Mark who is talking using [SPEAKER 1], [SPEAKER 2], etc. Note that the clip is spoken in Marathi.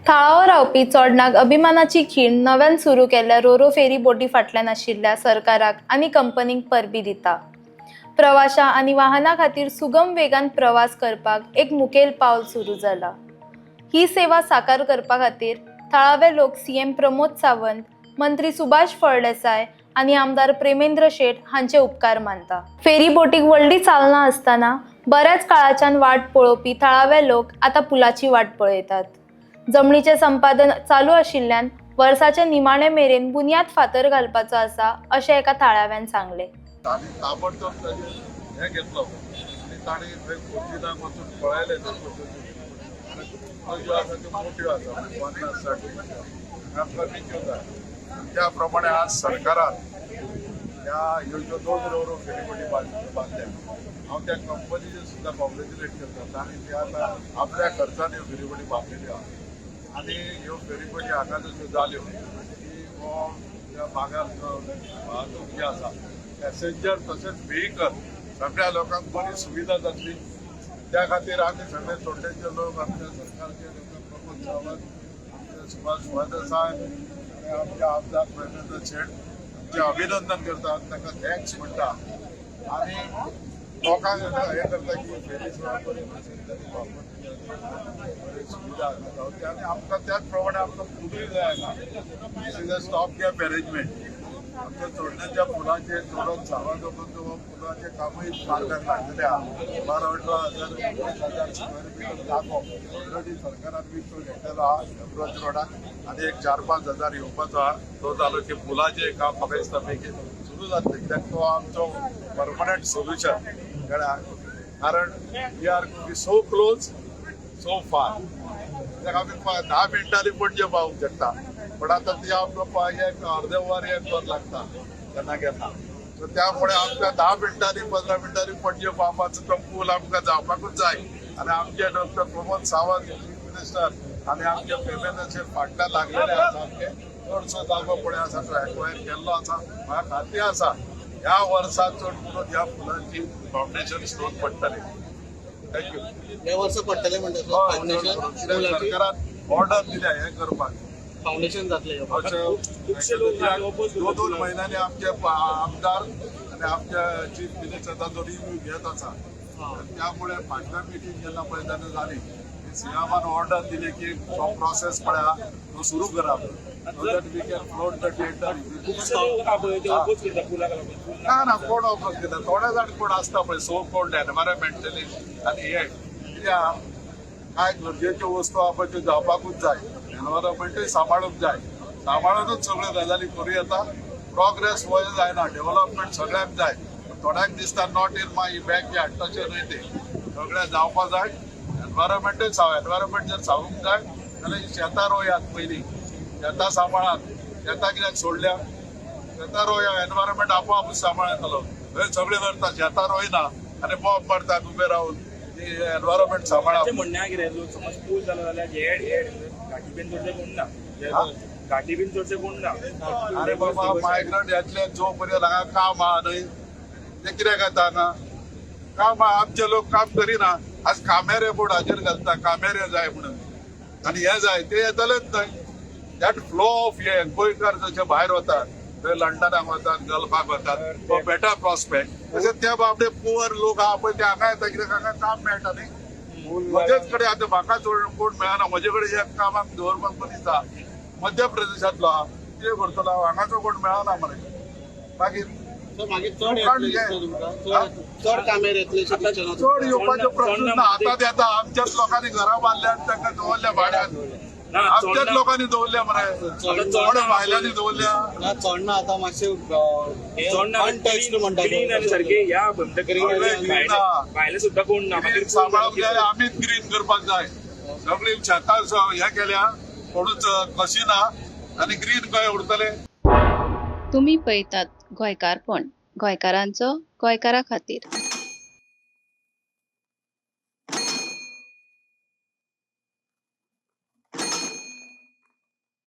[SPEAKER 1] थाळावर रावपी चोडणाक अभिमानाची खीण नव्यान सुरू केल्ल्या रोरो फेरी बोटी फाटल्यान आशिल्ल्या सरकाराक आनी कंपनीक परबी दिता। प्रवाशां आनी वाहनां खातीर सुगम वेगान प्रवास करपाक एक मुखेल पावल सुरू जाला। ही सेवा साकार करपा खातीर थळावे लोक सीएम प्रमोद सावंत, मंत्री सुभाष फळदेसाय आनी आमदार प्रेमेंद्र शेट हांचे उपकार मानता। फेरी बोटीक व्हडली चालना आसतना बऱ्याच काळाच्यान वाट पळोवपी थळावे लोक आता पुलाची वाट पळयतात। जमनीचे संपादन चालू आशिल्ल्यान वर्साचे निमाणे मेरेन बुन्याद फातर घालपाचो आसा अशें एका थळाव्यान सांगले।
[SPEAKER 2] ताबडतोब हे घेतलो आणि ताणी पोर्तुगीजांक वचून पळयले ज्यो आसा त्यो मोठ्यो आसा 50-60 आमकां विच्यो जाय। त्या प्रमाणे आज सरकारान ह्यो ज्यो 2 रोरो फेरीबोटी बांदल्या हांव त्या कंपनीचे सुद्दां कॉंग्रॅच्युलेट करता। ताणी ते आतां आपल्या खर्चान ह्यो फेरीबोटी बांदलेल्यो आहा आनी ह्यो फेरीबोटी हांगा जश्यो जाल्यो की हो त्या भागांत वाहतूक जी आसा पॅसेंजर तसेच व्हेकल सगळ्या लोकांक बरी सुविधा जातली। त्या खातीर आमी सगळे चोडणेचे लोक आमच्या सरकारचे लोक प्रमोद सावंत, आमचे सुभाष फळदेसाय आनी आमचे आमदार प्रेमेंद्र शेट हांचे अभिनंदन करता, तांकां थँक्स म्हणटा आनी लोकांक हे करता की फेरी सेवा बरी पॅसेंजरी वापरची बरी सुविधा जावची आनी आमकां त्याच प्रमाणे आमकां फुडूय जाय हांगा। This is a stop gap arrangement. आमच्या चोडण्याच्या पुलाचे चोडून सावंत पुलाचे कामही मार्गाक लागलेले आहा। 12-18 हजार 20,000 स्क्वेअर मीटर जागो ऑलरेडी सरकारान विकतो घेतलेलो आहा अप्रोच रोडाक आनी एक 4-5 हजार येवपाचो आहा। तो जालो की पुलाचे काम म्हाका दिसता बेगीन सुरू जातले, कित्याक तो आमचो परमनंट सोल्युशन कारण we are so close so far. कित्याक आमी 10 मिनटांनी पणजे पावूंक शकता पण आता ती आमकां एक अर्दे वर 1 वर लागता केन्ना केन्ना। सो त्यामुळे आमकां 10 मिनटांनी 15 मिनटांनी पणजे पावपाचो तो पूल आमकां जावपाकूच जाय आनी आमचे doctor Pramod Sawant chief minister आनी आमचे प्रेमेंद्र शेट फाटल्यान लागलेले आसा। आमचे चडसो जागो पळय आसा तो एक्वायर केल्लो आसा। म्हाका खात्री आसा ह्या वर्सा चड करून ह्या पुलाची फावंडेशन स्टोन पडटले। थँक्यू।
[SPEAKER 3] ह्या वर्सा पडटले म्हणटा फावंडेशन
[SPEAKER 2] सरकारान ऑर्डर दिल्या हे करपाक
[SPEAKER 3] फाउंडेशन जातले।
[SPEAKER 2] 2 महिन्यांनी आमचे आमदार आणि आमच्या चीफ मिनिस्टरचा जो रिव्ह्यू घेत आसा त्यामुळे फाटल्या मिटींग जेन्ना पळय तेन्ना जाली सीएमान ऑर्डर दिली की तो प्रोसेस पळया तो सुरू करप so that we can float the tender. ना कोण ऑफर केला थोडे जाण कोण आसता पळय सो कॉल्ड एनवायरमेंटलिस्ट आनी हे कित्याक कांय गरजेच्यो वस्तू आहा पळय त्यो जावपाकूच जाय। एनवायरमेंटूय सांबाळूंक जाय, सांबाळूनच सगळ्यो गजाली करूं येता। प्रोग्रेस वय जायना, डेव्हलपमेंट सगळ्यांक जाय। थोड्यांक दिसता नॉट इन माय बॅकयार्ड तशें न्हय ते सगळें जावपा जाय। एनवायरमेंटूय एनवायरमेंट जर सावूंक जाय जाल्यार शेतां रोयात पयलीं, शेतां सांबाळात। शेतां कित्याक सोडल्या? शेतां रोया एनवायरमेंट आपोआपूच सांबाळ येतलो। थंय सगळें करता शेतां रोयना आनी बॉम्ब मारतात उबे रावन एनवायरमेंट सांबाळप।
[SPEAKER 4] म्हणणें कितें समज पूल जालो जाल्यार घाटी बीन चडशे कोण ना, घाटी बीन चडशे कोण ना।
[SPEAKER 2] अरे बाबा मायग्रंट येतले जो पर्यंत हांगा काम आहा न्हय ते कित्याक येता हांगा? काम आहा, आमचे लोक काम करिना। आज कामेरे बोर्डाचेर घालता कामेरे जाय म्हणून आनी हे जाय ते येतलेच न्हय। दॅट फ्लो ऑफ हे गोंयकार जशे भायर वतात थंय लंडनाक वतात, गल्फाक वतात तो बेटर प्रॉस्पेक्ट तशेंच त्या बाबडे पुअर लोक आहा पळय ते हांगा येता कित्याक हांगा काम मेळटा न्हय। म्हजेच कडेन आतां म्हाका कोण मेळना, म्हजे कडेन एक कामाक दवरपाक मनीस आहा मध्य प्रदेशांतलो आहा कितें करतलो हांव? हांगाचो कोण मेळना मरे। मागीर
[SPEAKER 3] चड कामेर येतले
[SPEAKER 2] चड येवपाचो प्रश्न ना। आतां येता आमच्याच लोकांनी घरां बांदल्या आनी तांकां दवरल्या भाड्यान, आमच्याच लोकांनी दवरल्या मरे, थोड्या भायल्यांनी दवरल्या।
[SPEAKER 3] चोडना आतां मातशें
[SPEAKER 4] सारखे ह्या बंदकरी भायले सुद्दां कोण ना।
[SPEAKER 2] सांबाळप जाय, आमीच ग्रीन करपाक जाय। सगळी शेतां हे केल्या कोणूच कशिना आनी ग्रीन खंय उरतले।
[SPEAKER 5] तुम्ही पळयतात गोंयकारपण, गोंयकारांचो गोंयकारा खातीर।